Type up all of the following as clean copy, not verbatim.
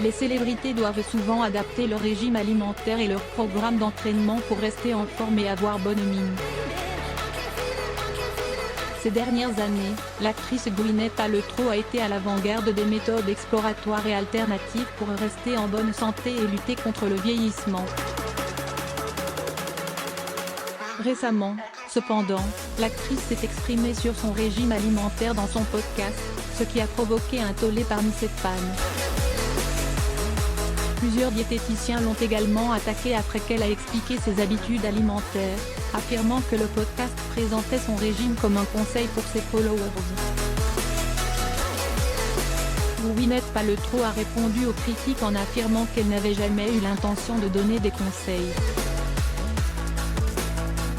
Les célébrités doivent souvent adapter leur régime alimentaire et leur programme d'entraînement pour rester en forme et avoir bonne mine. Ces dernières années, l'actrice Gwyneth Paltrow a été à l'avant-garde des méthodes exploratoires et alternatives pour rester en bonne santé et lutter contre le vieillissement. Récemment, cependant, l'actrice s'est exprimée sur son régime alimentaire dans son podcast, ce qui a provoqué un tollé parmi ses fans. Plusieurs diététiciens l'ont également attaquée après qu'elle a expliqué ses habitudes alimentaires, affirmant que le podcast présentait son régime comme un conseil pour ses followers. Gwyneth Paltrow a répondu aux critiques en affirmant qu'elle n'avait jamais eu l'intention de donner des conseils.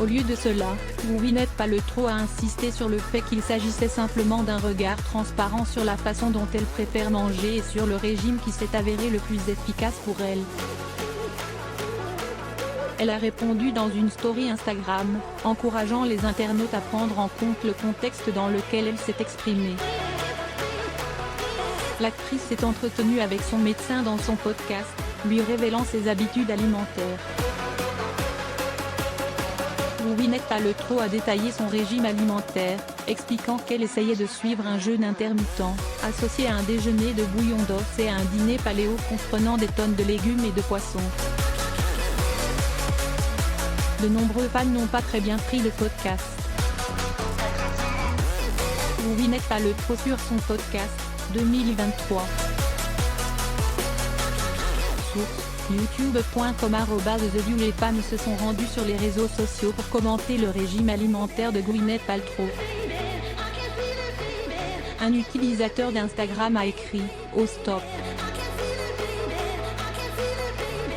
Au lieu de cela, Gwyneth Paltrow a insisté sur le fait qu'il s'agissait simplement d'un regard transparent sur la façon dont elle préfère manger et sur le régime qui s'est avéré le plus efficace pour elle. Elle a répondu dans une story Instagram, encourageant les internautes à prendre en compte le contexte dans lequel elle s'est exprimée. L'actrice s'est entretenue avec son médecin dans son podcast, lui révélant ses habitudes alimentaires. Gwyneth Paltrow a détaillé son régime alimentaire, expliquant qu'elle essayait de suivre un jeûne intermittent, associé à un déjeuner de bouillon d'os et à un dîner paléo comprenant des tonnes de légumes et de poissons. De nombreux fans n'ont pas très bien pris le podcast. Gwyneth Paltrow sur son podcast, 2023. Source: youtube.com. The View. Les fans se sont rendus sur les réseaux sociaux pour commenter le régime alimentaire de Gwyneth Paltrow. Un utilisateur d'Instagram a écrit « Oh stop !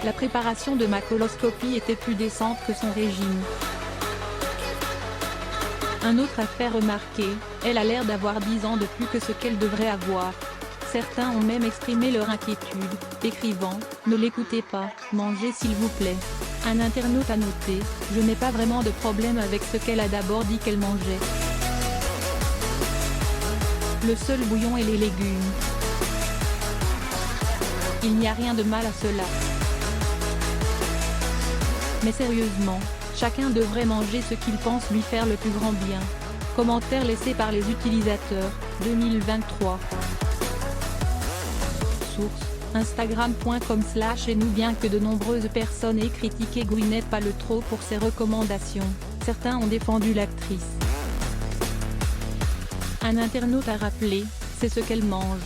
La préparation de ma coloscopie était plus décente que son régime. » Un autre a fait remarquer « Elle a l'air d'avoir 10 ans de plus que ce qu'elle devrait avoir. » Certains ont même exprimé leur inquiétude, écrivant « Ne l'écoutez pas, mangez s'il vous plaît ». Un internaute a noté « Je n'ai pas vraiment de problème avec ce qu'elle a d'abord dit qu'elle mangeait. Le seul bouillon et les légumes. Il n'y a rien de mal à cela. Mais sérieusement, chacun devrait manger ce qu'il pense lui faire le plus grand bien. » Commentaire laissé par les utilisateurs, 2023. Source: instagram.com/et nous. Bien que de nombreuses personnes aient critiqué Gwyneth Paltrow pour ses recommandations, certains ont défendu l'actrice. Un internaute a rappelé « C'est ce qu'elle mange.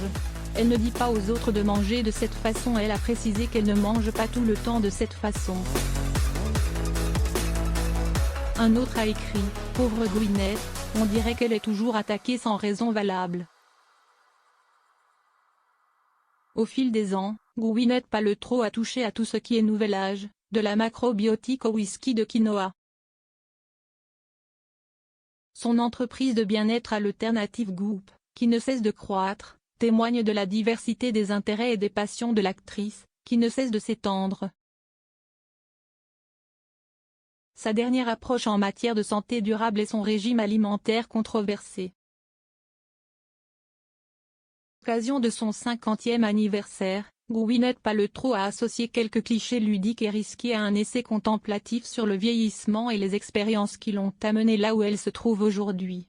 Elle ne dit pas aux autres de manger de cette façon. Elle a précisé qu'elle ne mange pas tout le temps de cette façon. » Un autre a écrit « Pauvre Gwyneth, on dirait qu'elle est toujours attaquée sans raison valable. » Au fil des ans, Gwyneth Paltrow a touché à tout ce qui est nouvel âge, de la macrobiotique au whisky de quinoa. Son entreprise de bien-être Alternative Goop, qui ne cesse de croître, témoigne de la diversité des intérêts et des passions de l'actrice, qui ne cesse de s'étendre. Sa dernière approche en matière de santé durable est son régime alimentaire controversé. À l'occasion de son 50e anniversaire, Gwyneth Paltrow a associé quelques clichés ludiques et risqués à un essai contemplatif sur le vieillissement et les expériences qui l'ont amenée là où elle se trouve aujourd'hui.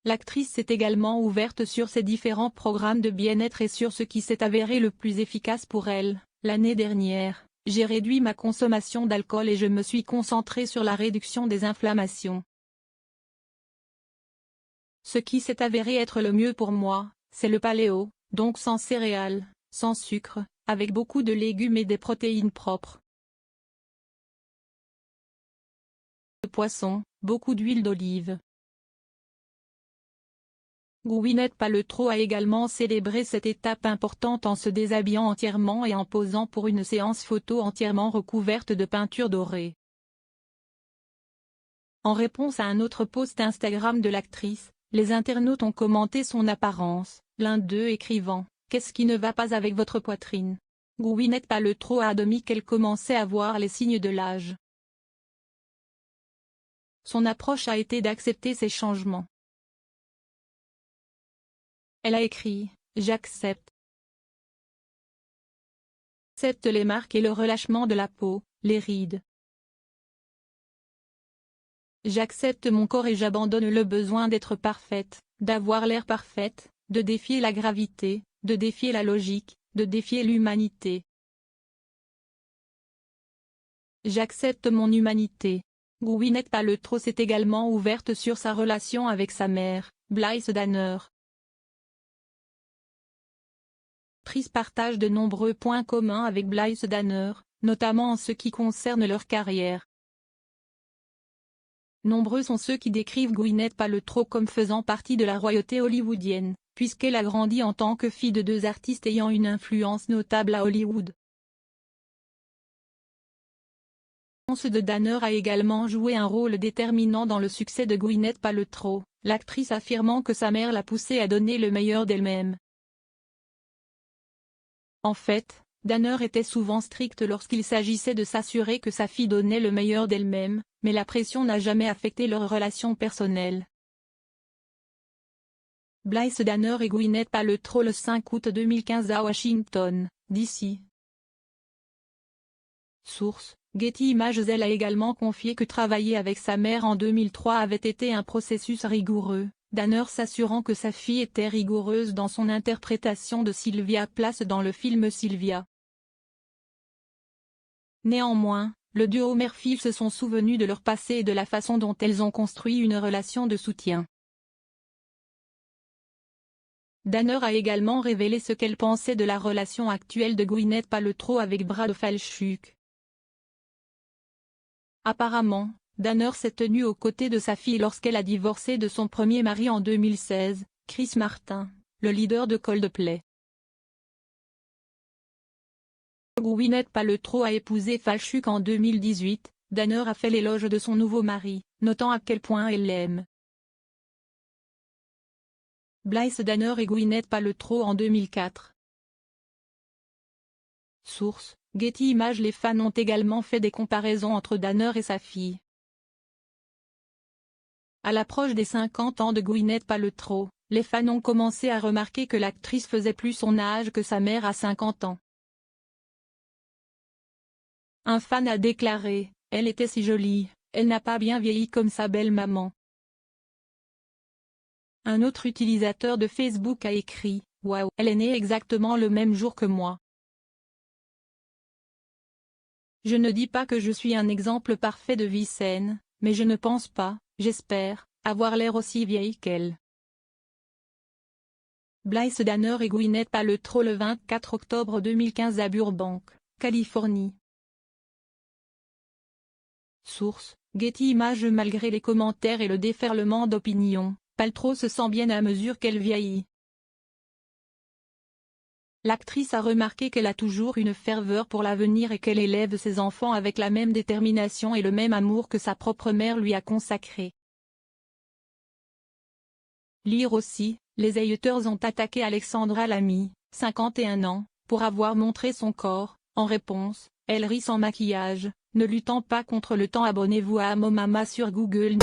L'actrice s'est également ouverte sur ses différents programmes de bien-être et sur ce qui s'est avéré le plus efficace pour elle. L'année dernière, j'ai réduit ma consommation d'alcool et je me suis concentrée sur la réduction des inflammations. Ce qui s'est avéré être le mieux pour moi, c'est le paléo, donc sans céréales, sans sucre, avec beaucoup de légumes et des protéines propres. De poisson, beaucoup d'huile d'olive. Gwyneth Paltrow a également célébré cette étape importante en se déshabillant entièrement et en posant pour une séance photo entièrement recouverte de peinture dorée. En réponse à un autre post Instagram de l'actrice, les internautes ont commenté son apparence, l'un d'eux écrivant « Qu'est-ce qui ne va pas avec votre poitrine ?» Gwyneth Paltrow a admis qu'elle commençait à voir les signes de l'âge. Son approche a été d'accepter ces changements. Elle a écrit « J'accepte. J'accepte les marques et le relâchement de la peau, les rides. J'accepte mon corps et j'abandonne le besoin d'être parfaite, d'avoir l'air parfaite, de défier la gravité, de défier la logique, de défier l'humanité. J'accepte mon humanité. Gwyneth Paltrow s'est également ouverte sur sa relation avec sa mère, Blythe Danner. L'actrice partage de nombreux points communs avec Blythe Danner, notamment en ce qui concerne leur carrière. Nombreux sont ceux qui décrivent Gwyneth Paltrow comme faisant partie de la royauté hollywoodienne, puisqu'elle a grandi en tant que fille de deux artistes ayant une influence notable à Hollywood. L'enfance de Danner a également joué un rôle déterminant dans le succès de Gwyneth Paltrow, l'actrice affirmant que sa mère l'a poussée à donner le meilleur d'elle-même. En fait, Danner était souvent stricte lorsqu'il s'agissait de s'assurer que sa fille donnait le meilleur d'elle-même, mais la pression n'a jamais affecté leur relation personnelle. Blythe Danner et Gwyneth Paltrow le 5 août 2015 à Washington, D.C. Source: Getty Images. Elle a également confié que travailler avec sa mère en 2003 avait été un processus rigoureux, Danner s'assurant que sa fille était rigoureuse dans son interprétation de Sylvia Plath dans le film Sylvia. Néanmoins, le duo mère-fille se sont souvenus de leur passé et de la façon dont elles ont construit une relation de soutien. Danner a également révélé ce qu'elle pensait de la relation actuelle de Gwyneth Paltrow avec Brad Falchuk. Apparemment, Danner s'est tenue aux côtés de sa fille lorsqu'elle a divorcé de son premier mari en 2016, Chris Martin, le leader de Coldplay. Gwyneth Paltrow a épousé Falchuk en 2018, Danner a fait l'éloge de son nouveau mari, notant à quel point elle l'aime. Blythe Danner et Gwyneth Paltrow en 2004. Source: Getty Images. Les fans ont également fait des comparaisons entre Danner et sa fille. À l'approche des 50 ans de Gwyneth Paltrow, les fans ont commencé à remarquer que l'actrice faisait plus son âge que sa mère à 50 ans. Un fan a déclaré: « Elle était si jolie, elle n'a pas bien vieilli comme sa belle-maman. » Un autre utilisateur de Facebook a écrit: « Waouh, elle est née exactement le même jour que moi. Je ne dis pas que je suis un exemple parfait de vie saine, mais je ne pense pas, j'espère, avoir l'air aussi vieille qu'elle. » Blythe Danner et Gwyneth Paltrow le 24 octobre 2015 à Burbank, Californie. Source: Getty Images. Malgré les commentaires et le déferlement d'opinions, Paltrow se sent bien à mesure qu'elle vieillit. L'actrice a remarqué qu'elle a toujours une ferveur pour l'avenir et qu'elle élève ses enfants avec la même détermination et le même amour que sa propre mère lui a consacré. Lire aussi, les haters ont attaqué Alexandra Lamy, 51 ans, pour avoir montré son corps. En réponse, elle rit sans maquillage, ne luttant pas contre le temps. Abonnez-vous à Amomama sur Google.